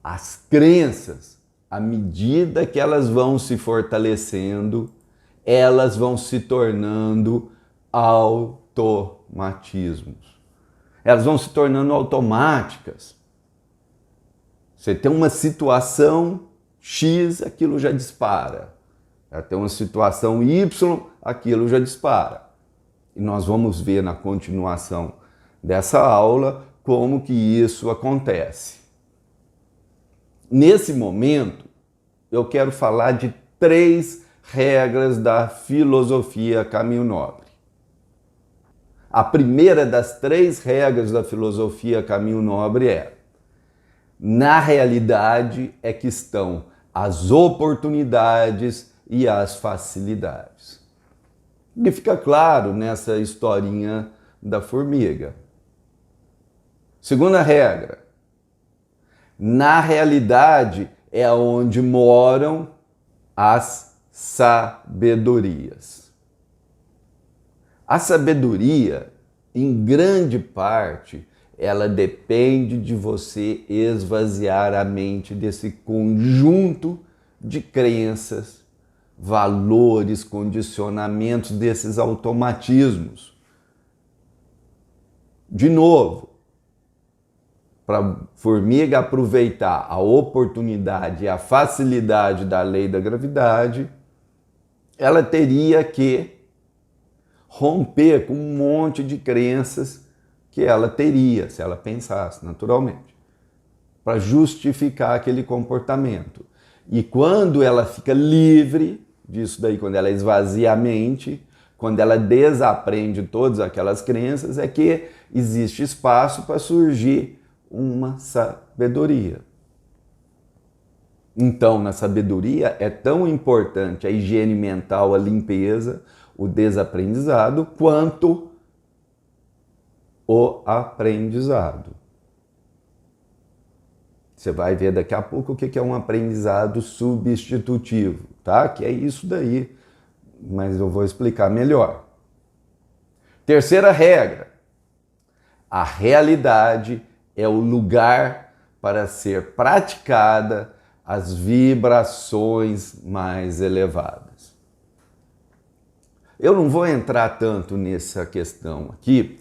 as crenças, à medida que elas vão se fortalecendo, elas vão se tornando automatismos. Elas vão se tornando automáticas. Você tem uma situação X, aquilo já dispara. Tem uma situação Y, aquilo já dispara. E nós vamos ver na continuação dessa aula como que isso acontece. Nesse momento, eu quero falar de 3 regras da filosofia Caminho Nobre. A primeira das 3 regras da filosofia Caminho Nobre é: na realidade é que estão as oportunidades e as facilidades. E fica claro nessa historinha da formiga. Segunda regra: na realidade é onde moram as sabedorias. A sabedoria, em grande parte, ela depende de você esvaziar a mente desse conjunto de crenças, valores, condicionamentos, desses automatismos. De novo, para a formiga aproveitar a oportunidade e a facilidade da lei da gravidade, ela teria que romper com um monte de crenças que ela teria, se ela pensasse naturalmente, para justificar aquele comportamento. E quando ela fica livre disso daí, quando ela esvazia a mente, quando ela desaprende todas aquelas crenças, é que existe espaço para surgir uma sabedoria. Então, na sabedoria é tão importante a higiene mental, a limpeza, o desaprendizado, quanto o aprendizado. Você vai ver daqui a pouco o que é um aprendizado substitutivo, tá? Que é isso daí, mas eu vou explicar melhor. Terceira regra: a realidade é o lugar para ser praticada as vibrações mais elevadas. Eu não vou entrar tanto nessa questão aqui,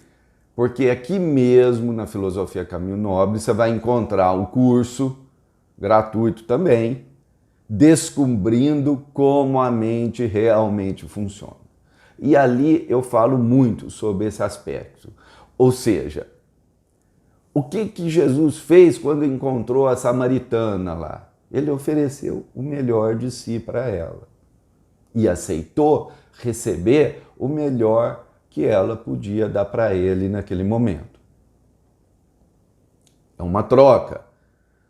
porque aqui mesmo na Filosofia Caminho Nobre você vai encontrar um curso gratuito também, descobrindo como a mente realmente funciona. E ali eu falo muito sobre esse aspecto. Ou seja, o que Jesus fez quando encontrou a samaritana lá? Ele ofereceu o melhor de si para ela e aceitou receber o melhor que ela podia dar para ele naquele momento. É uma troca,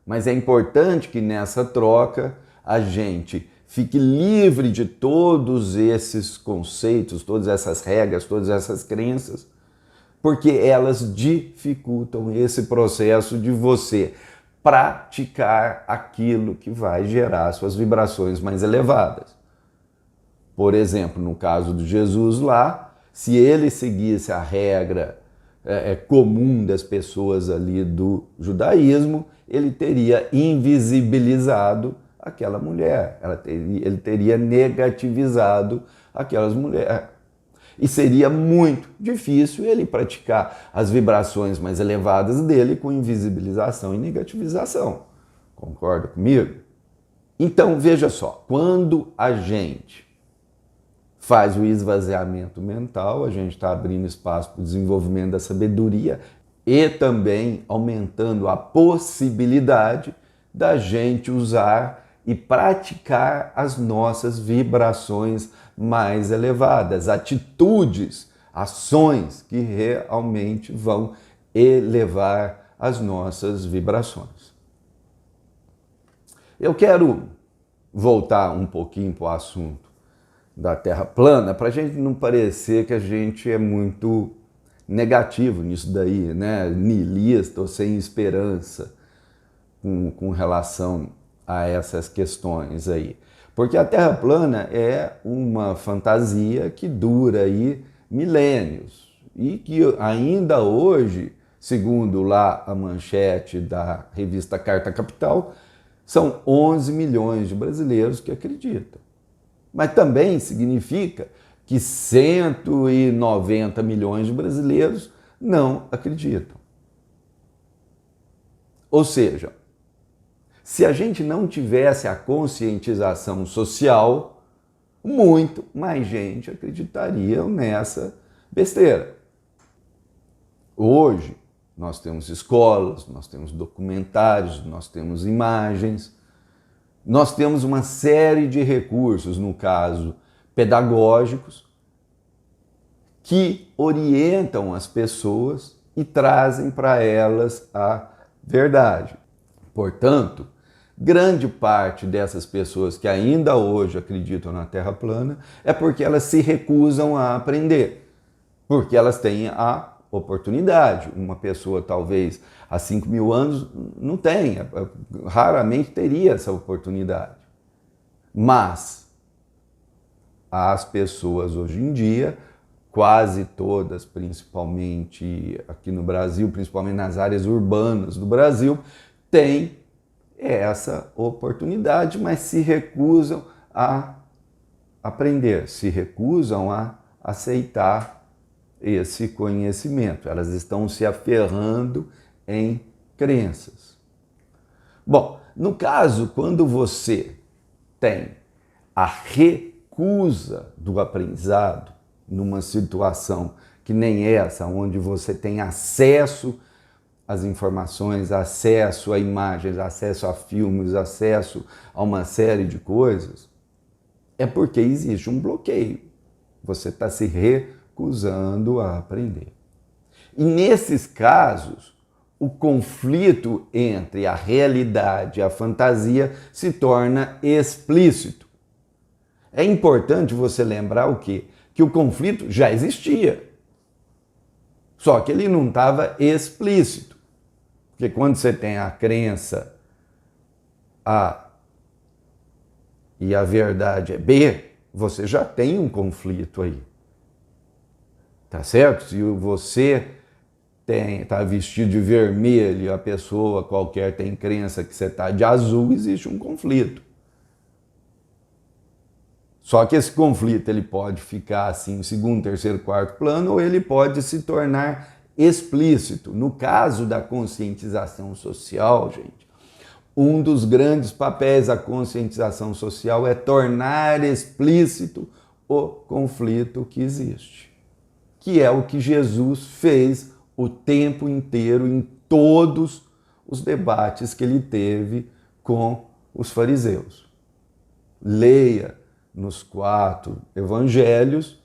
mas é importante que nessa troca a gente fique livre de todos esses conceitos, todas essas regras, todas essas crenças, porque elas dificultam esse processo de você praticar aquilo que vai gerar suas vibrações mais elevadas. Por exemplo, no caso de Jesus lá, se ele seguisse a regra comum das pessoas ali do judaísmo, ele teria invisibilizado aquela mulher, ele teria negativizado aquelas mulheres. E seria muito difícil ele praticar as vibrações mais elevadas dele com invisibilização e negativização. Concorda comigo? Então, veja só, quando a gente faz o esvaziamento mental, a gente está abrindo espaço para o desenvolvimento da sabedoria e também aumentando a possibilidade da gente usar e praticar as nossas vibrações mais elevadas, atitudes, ações que realmente vão elevar as nossas vibrações. Eu quero voltar um pouquinho para o assunto da Terra plana, para a gente não parecer que a gente é muito negativo nisso daí, né? Nihilista ou sem esperança com relação a essas questões aí. Porque a Terra plana é uma fantasia que dura aí milênios e que ainda hoje, segundo lá a manchete da revista Carta Capital, são 11 milhões de brasileiros que acreditam. Mas também significa que 190 milhões de brasileiros não acreditam. Ou seja, se a gente não tivesse a conscientização social, muito mais gente acreditaria nessa besteira. Hoje, nós temos escolas, nós temos documentários, nós temos imagens, nós temos uma série de recursos, no caso, pedagógicos, que orientam as pessoas e trazem para elas a verdade. Portanto, grande parte dessas pessoas que ainda hoje acreditam na Terra plana é porque elas se recusam a aprender, porque elas têm a oportunidade. Uma pessoa, talvez, há 5 mil anos não tenha, raramente teria essa oportunidade. Mas as pessoas hoje em dia, quase todas, principalmente aqui no Brasil, principalmente nas áreas urbanas do Brasil, têm essa oportunidade, mas se recusam a aprender, se recusam a aceitar esse conhecimento. Elas estão se aferrando em crenças. Bom, no caso, quando você tem a recusa do aprendizado, numa situação que nem essa, onde você tem acesso às informações, acesso a imagens, acesso a filmes, acesso a uma série de coisas, é porque existe um bloqueio. Você está se recusando a aprender. E nesses casos, o conflito entre a realidade e a fantasia se torna explícito. É importante você lembrar o quê? Que o conflito já existia. Só que ele não estava explícito. Porque quando você tem a crença A e a verdade é B, você já tem um conflito aí. Tá certo? Se você está vestido de vermelho e a pessoa qualquer tem crença que você está de azul, existe um conflito. Só que esse conflito ele pode ficar assim em segundo, terceiro, quarto plano, ou ele pode se tornar explícito. No caso da conscientização social, gente, um dos grandes papéis da conscientização social é tornar explícito o conflito que existe, que é o que Jesus fez o tempo inteiro em todos os debates que ele teve com os fariseus. Leia nos 4 evangelhos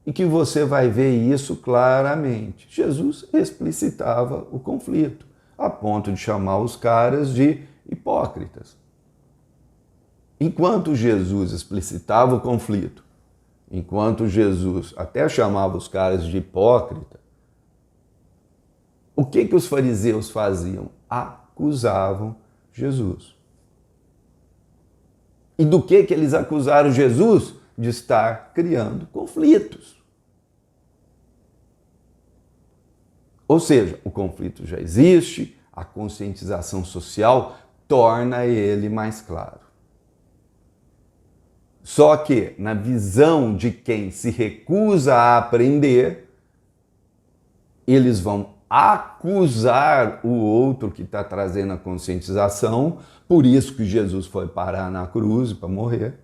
e que você vai ver isso claramente. Jesus explicitava o conflito, a ponto de chamar os caras de hipócritas. Enquanto Jesus explicitava o conflito, enquanto Jesus até chamava os caras de hipócrita, o que os fariseus faziam? Acusavam Jesus. E do que eles acusaram Jesus? De estar criando conflitos. Ou seja, o conflito já existe, a conscientização social torna ele mais claro. Só que, na visão de quem se recusa a aprender, eles vão acusar o outro que está trazendo a conscientização, por isso que Jesus foi parar na cruz para morrer.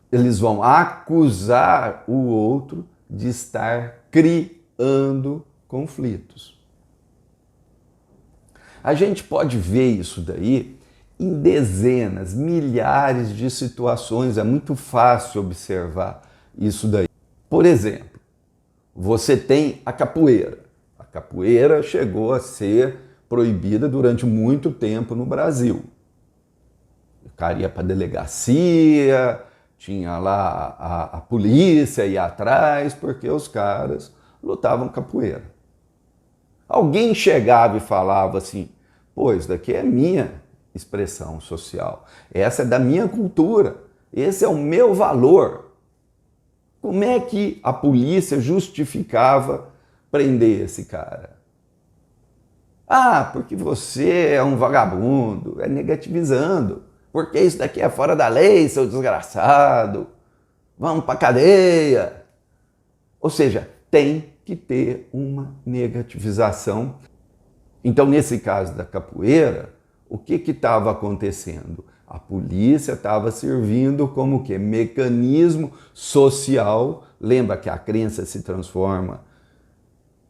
Eles vão acusar o outro de estar criando conflitos. A gente pode ver isso daí em dezenas, milhares de situações, é muito fácil observar isso daí. Por exemplo, você tem a capoeira. A capoeira chegou a ser proibida durante muito tempo no Brasil. O cara ia para a delegacia, tinha lá a polícia ia atrás, porque os caras lutavam capoeira. Alguém chegava e falava assim, pô, isso daqui é minha expressão social, essa é da minha cultura, esse é o meu valor. Como é que a polícia justificava prender esse cara? Ah, porque você é um vagabundo, é negativizando. Porque isso daqui é fora da lei, seu desgraçado. Vamos pra cadeia. Ou seja, tem que ter uma negativização. Então, nesse caso da capoeira, o que estava acontecendo? A polícia estava servindo como que mecanismo social. Lembra que a crença se transforma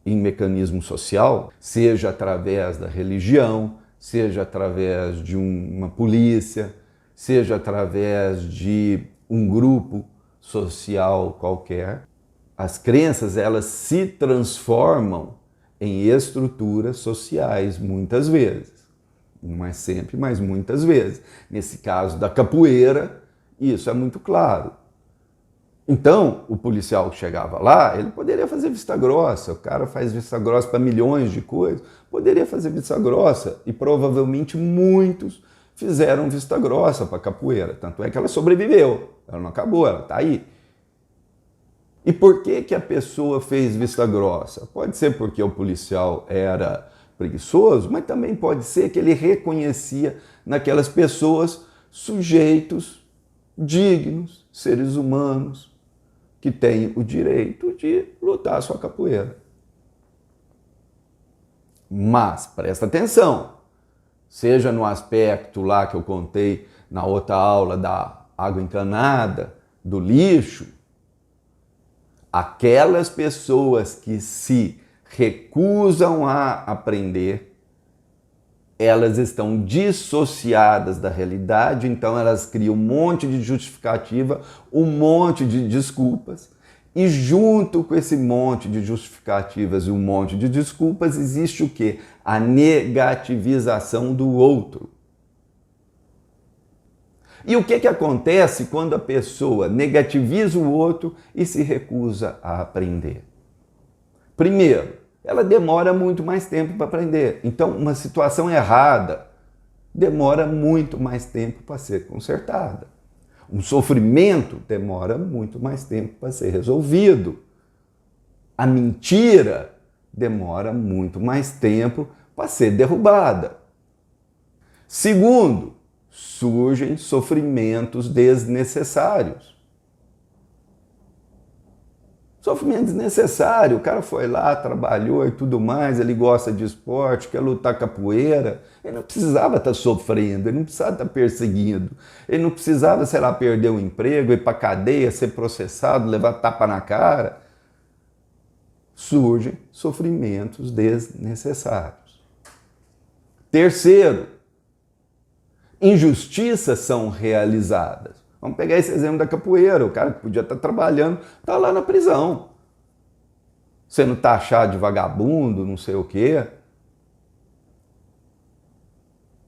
em mecanismo social, seja através da religião, seja através de uma polícia, seja através de um grupo social qualquer. As crenças, elas se transformam em estruturas sociais, muitas vezes. Não é sempre, mas muitas vezes. Nesse caso da capoeira, isso é muito claro. Então, o policial que chegava lá, ele poderia fazer vista grossa. O cara faz vista grossa para milhões de coisas. Poderia fazer vista grossa e provavelmente muitos fizeram vista grossa para a capoeira. Tanto é que ela sobreviveu. Ela não acabou, ela está aí. E por que a pessoa fez vista grossa? Pode ser porque o policial era preguiçoso, mas também pode ser que ele reconhecia naquelas pessoas sujeitos dignos, seres humanos, que têm o direito de lutar a sua capoeira. Mas, presta atenção, seja no aspecto lá que eu contei na outra aula da água encanada, do lixo, aquelas pessoas que se recusam a aprender, elas estão dissociadas da realidade, então elas criam um monte de justificativa, um monte de desculpas, e junto com esse monte de justificativas e um monte de desculpas existe o quê? A negativização do outro. E o que acontece quando a pessoa negativiza o outro e se recusa a aprender? Primeiro, ela demora muito mais tempo para aprender. Então, uma situação errada demora muito mais tempo para ser consertada. Um sofrimento demora muito mais tempo para ser resolvido. A mentira demora muito mais tempo para ser derrubada. Segundo, surgem sofrimentos desnecessários. Sofrimento desnecessário, o cara foi lá, trabalhou e tudo mais, ele gosta de esporte, quer lutar capoeira, ele não precisava estar sofrendo, ele não precisava estar perseguindo, ele não precisava, sei lá, perder o emprego, ir para a cadeia, ser processado, levar tapa na cara. Surgem sofrimentos desnecessários. Terceiro, injustiças são realizadas. Vamos pegar esse exemplo da capoeira. O cara que podia estar trabalhando está lá na prisão, sendo taxado de vagabundo, não sei o quê.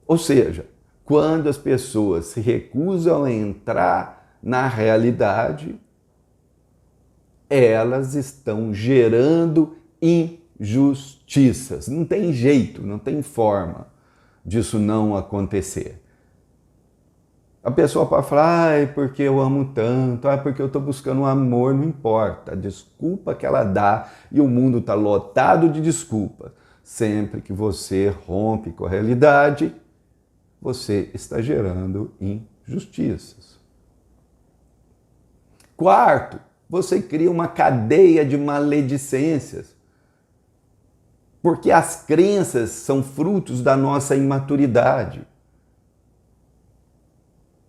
Ou seja, quando as pessoas se recusam a entrar na realidade, elas estão gerando injustiças. Não tem jeito, não tem forma disso não acontecer. A pessoa pode falar, porque eu amo tanto, porque eu estou buscando um amor, não importa. A desculpa que ela dá, e o mundo está lotado de desculpas. Sempre que você rompe com a realidade, você está gerando injustiças. Quarto, você cria uma cadeia de maledicências. Porque as crenças são frutos da nossa imaturidade.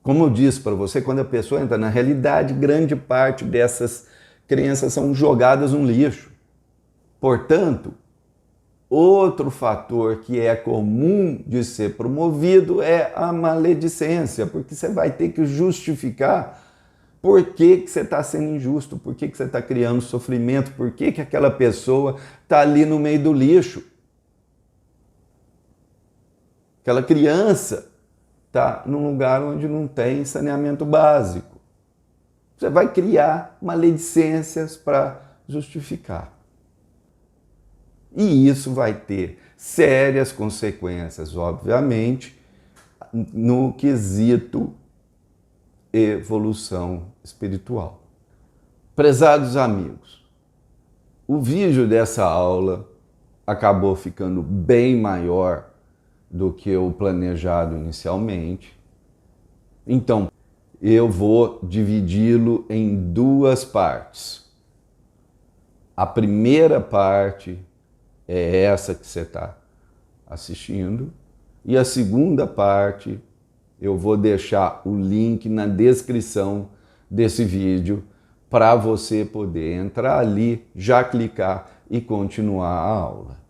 Como eu disse para você, quando a pessoa entra na realidade, grande parte dessas crenças são jogadas no lixo. Portanto, outro fator que é comum de ser promovido é a maledicência, porque você vai ter que justificar por que você está sendo injusto, por que você está criando sofrimento, por que aquela pessoa está ali no meio do lixo. Aquela criança está num lugar onde não tem saneamento básico. Você vai criar maledicências para justificar. E isso vai ter sérias consequências, obviamente, no quesito evolução espiritual. Prezados amigos, o vídeo dessa aula acabou ficando bem maior do que o planejado inicialmente. Então, eu vou dividi-lo em duas partes. A primeira parte é essa que você está assistindo, e a segunda parte eu vou deixar o link na descrição desse vídeo para você poder entrar ali, já clicar e continuar a aula.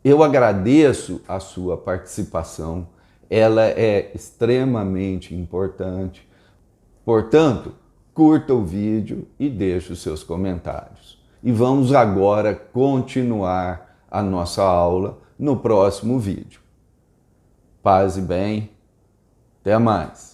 Eu agradeço a sua participação, ela é extremamente importante. Portanto, curta o vídeo e deixe os seus comentários. E vamos agora continuar a nossa aula no próximo vídeo. Paz e bem, até mais!